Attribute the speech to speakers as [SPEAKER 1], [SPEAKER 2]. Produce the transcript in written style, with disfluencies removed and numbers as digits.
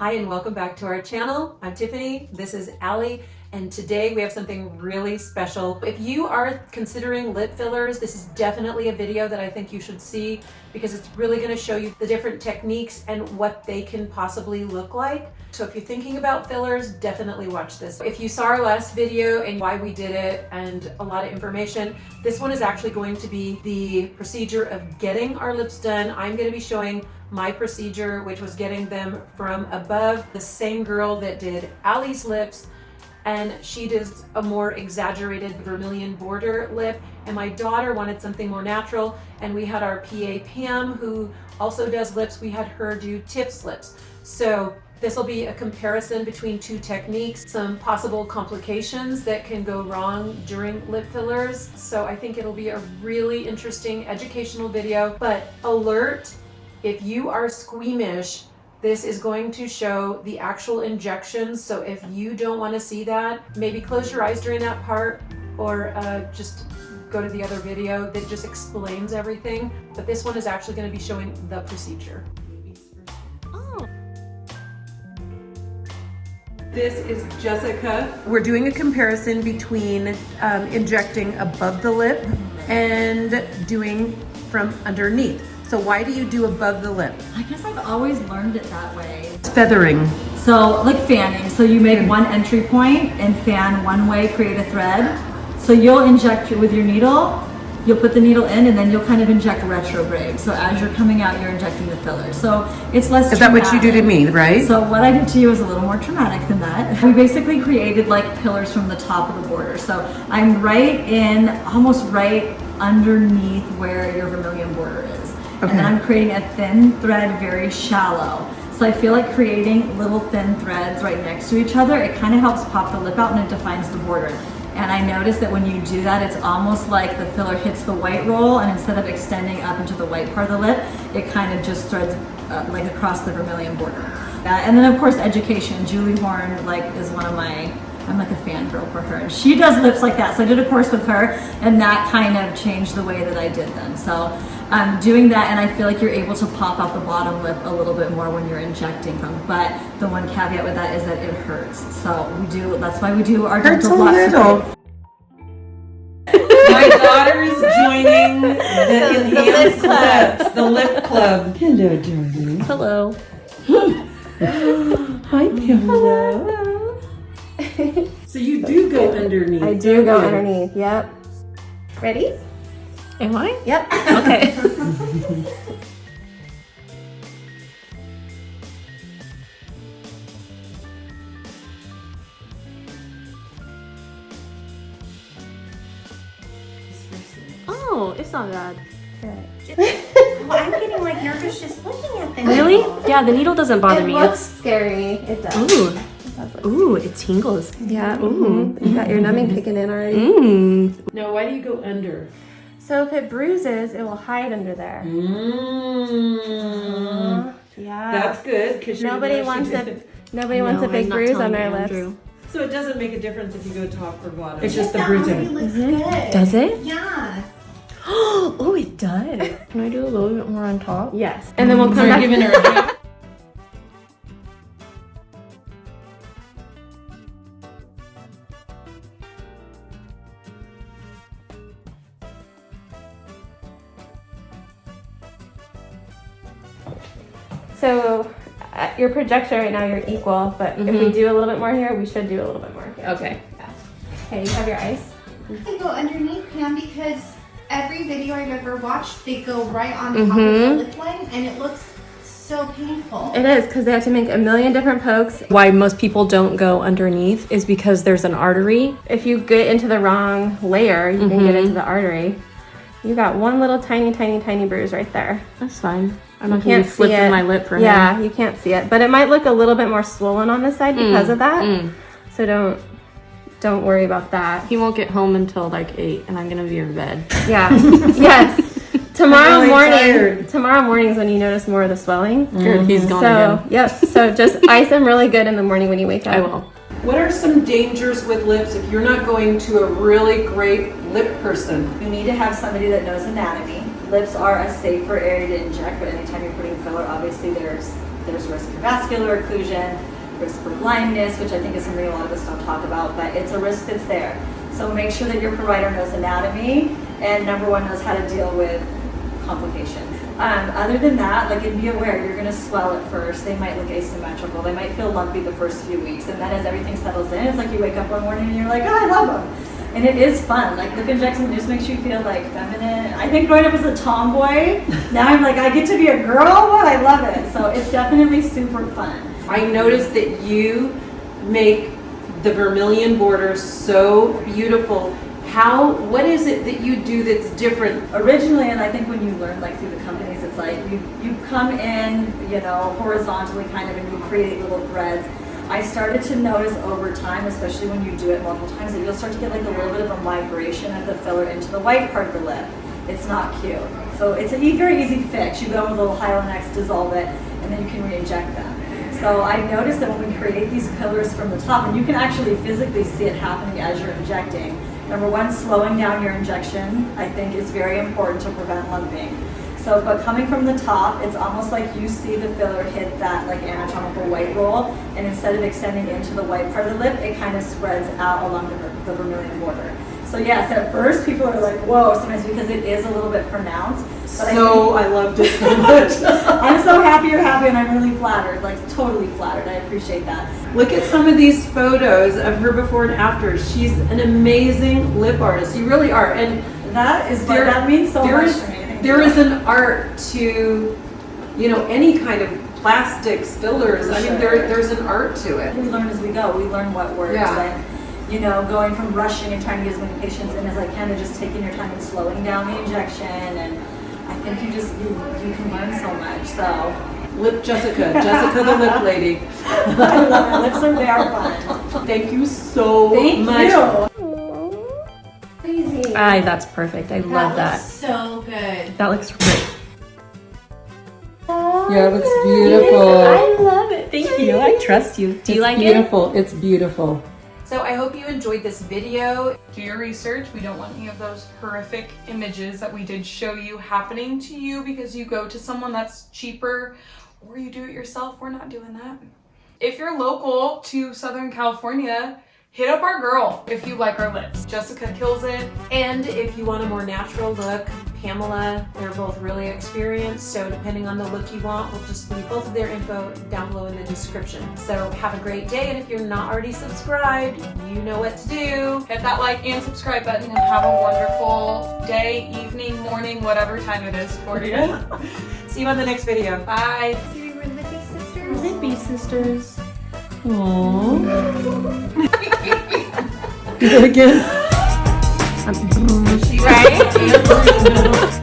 [SPEAKER 1] Hi and welcome back to our channel. I'm Tiffany, this is Allie, and today we have something really special. If you are considering lip fillers, this is definitely a video that I think you should see because it's really going to show you the different techniques and what they can possibly look like. So if you're thinking about fillers, definitely watch this. If you saw our last video and why we did it and a lot of information, this one is actually going to be the procedure of getting our lips done. I'm going to be showing my procedure, which was getting them from above. The same girl that did Allie's lips, and she does a more exaggerated vermilion border lip, and my daughter wanted something more natural, and we had our PA Pam, who also does lips, we had her do Tiff's lips. So this will be a comparison between two techniques, some possible complications that can go wrong during lip fillers. So I think it'll be a really interesting educational video, but alert, if you are squeamish, this is going to show the actual injections. So if you don't want to see that, maybe close your eyes during that part or just go to the other video that just explains everything. But this one is actually going to be showing the procedure. Oh. This is Jessica. We're doing a comparison between injecting above the lip and doing from underneath. So why do you do above the lip?
[SPEAKER 2] I guess I've always learned it that way.
[SPEAKER 1] It's feathering.
[SPEAKER 2] So like fanning. So you make one entry point and fan one way, create a thread. So you'll inject with your needle, you'll put the needle in and then you'll kind of inject retrograde. So as you're coming out, you're injecting the filler. So it's less
[SPEAKER 1] Is that what you do to me, right?
[SPEAKER 2] So what I did to you is a little more traumatic than that. We basically created like pillars from the top of the border. So I'm right in, almost right underneath where your vermilion border is. Okay. And then I'm creating a thin thread, very shallow. So I feel like creating little thin threads right next to each other, it kind of helps pop the lip out and it defines the border. And I noticed that when you do that, it's almost like the filler hits the white roll, and instead of extending up into the white part of the lip, it kind of just threads like across the vermilion border. And then of course education. Julie Horne like is one of my, I'm like a fangirl for her. And she does lips like that. So I did a course with her and that kind of changed the way that I did them. So I'm doing that, and I feel like you're able to pop out the bottom lip a little bit more when you're injecting them. But the one caveat with that is that it hurts. So we do, that's why we do our dental blocks.
[SPEAKER 1] My daughter is joining the lip club. The lip club. Hello, darling.
[SPEAKER 3] Hello.
[SPEAKER 1] Hi, Pamela. Hello. So you do go underneath.
[SPEAKER 3] I do go underneath, yep. Ready? Am I? Yep. Okay. Oh, it's not bad.
[SPEAKER 4] Well, I'm getting like nervous just looking at the
[SPEAKER 3] Really?
[SPEAKER 4] needle.
[SPEAKER 3] Yeah, the needle doesn't bother
[SPEAKER 4] It
[SPEAKER 3] me.
[SPEAKER 4] looks scary. It does.
[SPEAKER 3] Ooh. Ooh, it tingles.
[SPEAKER 4] Yeah.
[SPEAKER 3] Ooh.
[SPEAKER 4] You got your numbing kicking in already.
[SPEAKER 3] Mmm.
[SPEAKER 1] Now, why do you go under?
[SPEAKER 4] So if it bruises, it will hide under there. Yeah.
[SPEAKER 1] That's good because
[SPEAKER 4] Nobody wants a big bruise on their lips.
[SPEAKER 1] So it doesn't make a difference if you go top or bottom.
[SPEAKER 4] It's just the bruising. Looks good.
[SPEAKER 3] Does it?
[SPEAKER 4] Yeah.
[SPEAKER 3] Oh, it does. Can I do a little bit more on top?
[SPEAKER 4] Yes. And then we'll come back.
[SPEAKER 1] Giving her a half.
[SPEAKER 4] So your projection right now, you're equal, but if we do a little bit more here, we should do a little bit more here.
[SPEAKER 3] Okay.
[SPEAKER 4] Yeah. Okay, you have your ice.
[SPEAKER 5] They go underneath, Pam, because every video I've ever watched, they go right on top of the lip line, and it looks so painful.
[SPEAKER 4] It is, because they have to make a million different pokes.
[SPEAKER 3] Why most people don't go underneath is because there's an artery.
[SPEAKER 4] If you get into the wrong layer, you can get into the artery. You got one little tiny bruise right there.
[SPEAKER 3] That's fine. I'm not
[SPEAKER 4] Can't
[SPEAKER 3] gonna be flipping
[SPEAKER 4] see it.
[SPEAKER 3] my lip for
[SPEAKER 4] Yeah,
[SPEAKER 3] him.
[SPEAKER 4] you can't see it, but it might look a little bit more swollen on this side because of that. So don't worry about that.
[SPEAKER 3] He won't get home until like 8 and I'm gonna be in bed.
[SPEAKER 4] Yeah. Yes. Tomorrow
[SPEAKER 1] really
[SPEAKER 4] morning.
[SPEAKER 1] tired.
[SPEAKER 4] Tomorrow morning is when you notice more of the swelling.
[SPEAKER 3] Good, he's gone
[SPEAKER 4] So
[SPEAKER 3] again.
[SPEAKER 4] yep. So just ice them really good in the morning when you wake up.
[SPEAKER 3] I will.
[SPEAKER 1] What are some dangers with lips if you're not going to a really great lip person?
[SPEAKER 2] You need to have somebody that knows anatomy. Lips are a safer area to inject, but anytime you're putting filler, obviously there's There's risk for vascular occlusion, risk for blindness, which I think is something a lot of us don't talk about, but it's a risk that's there. So make sure that your provider knows anatomy and number one, knows how to deal with complications. Other than that, like, and be aware, you're gonna swell at first. They might look asymmetrical. They might feel lumpy the first few weeks. And then as everything settles in, it's like you wake up one morning and you're like, oh, I love them. And it is fun. Like, lip injection just makes you feel like feminine. I think growing up as a tomboy, now I'm like, I get to be a girl? What? I love it. So it's definitely super fun.
[SPEAKER 1] I noticed that you make the vermilion border so beautiful. What is it that you do that's different?
[SPEAKER 2] Originally, and I think when you learn like through the companies, it's like you come in, you know, horizontally kind of, and you create little threads. I started to notice over time, especially when you do it multiple times, that you'll start to get like a little bit of a migration of the filler into the white part of the lip. It's not cute. So it's a very easy fix. You go with a little Hylenex, dissolve it, and then you can re-inject them. So I noticed that when we create these pillars from the top, and you can actually physically see it happening as you're injecting. Number one, slowing down your injection, I think, is very important to prevent lumping. So, but coming from the top, it's almost like you see the filler hit that like anatomical white roll, and instead of extending into the white part of the lip, it kind of spreads out along the vermilion border. So yes, at first people are like, whoa, sometimes because it is a little bit pronounced. But
[SPEAKER 1] I loved it so much.
[SPEAKER 2] I'm so happy you're happy, and I'm really flattered, like totally flattered. I appreciate that.
[SPEAKER 1] Look at some of these photos of her before and after. She's an amazing lip artist. You really are. And
[SPEAKER 2] that means so much to me.
[SPEAKER 1] There is an art to, you know, any kind of plastics, fillers. I mean, there's an art to it.
[SPEAKER 2] We learn as we go. We learn what works.
[SPEAKER 1] Yeah.
[SPEAKER 2] And, you know, going from rushing and trying to get as many patients in as I can to just taking your time and slowing down the injection. And I think you can learn so much. So,
[SPEAKER 1] Lip Jessica the lip lady.
[SPEAKER 2] I love it. Lips they are fun.
[SPEAKER 1] Thank you so
[SPEAKER 2] Thank
[SPEAKER 1] much.
[SPEAKER 2] you.
[SPEAKER 5] Crazy.
[SPEAKER 4] That's perfect. I love that.
[SPEAKER 5] Looks so good.
[SPEAKER 4] That looks great.
[SPEAKER 1] Yeah, it looks beautiful.
[SPEAKER 4] I love it. Thank you. I trust you. Do you like it?
[SPEAKER 1] Beautiful. It's beautiful.
[SPEAKER 6] So I hope you enjoyed this video. Do your research. We don't want any of those horrific images that we did show you happening to you because you go to someone that's cheaper or you do it yourself. We're not doing that. If you're local to Southern California, hit up our girl if you like our lips. Jessica kills it.
[SPEAKER 1] And if you want a more natural look, Pamela, they're both really experienced. So depending on the look you want, we'll just leave both of their info down below in the description. So have a great day. And if you're not already subscribed, you know what to do.
[SPEAKER 6] Hit that like and subscribe button and have a wonderful day, evening, morning, whatever time it is for you.
[SPEAKER 1] See you on the next video.
[SPEAKER 6] Bye.
[SPEAKER 5] So we were Lippy sisters.
[SPEAKER 4] Lippy sisters.
[SPEAKER 1] Aww. Do it again.
[SPEAKER 6] Right?